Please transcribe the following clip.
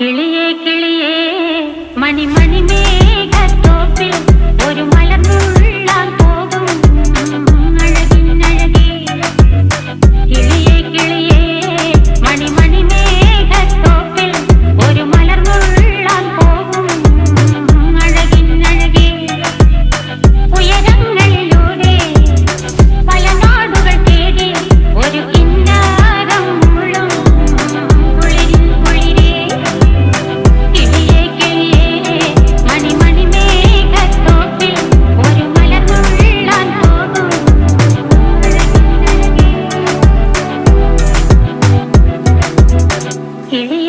കിളിയേ കിളിയേ മണിമണി മേഘത്തോപ്പിൽ ഒരു മലർന്നുള്ളാൻ പോകും അഴകിനഴകേ. കിളിയേ കിളിയേ മണിമണി മേഘത്തോപ്പിൽ ഒരു മലർന്നുള്ളാൻ പോകും അഴകിനഴകേ. ഉയരങ്ങളിലൂടെ പല നാടുകൾ തേടി ഒരു കിന്നാരം മുഴും കുളിരിൻ കുളിരേ. കിളിയേ കിളിയേ മണിമണി മേഘത്തോപ്പിൽ ഒരു മലർന്നുള്ളാൻ പോകും അഴകിനഴകേ. കിളി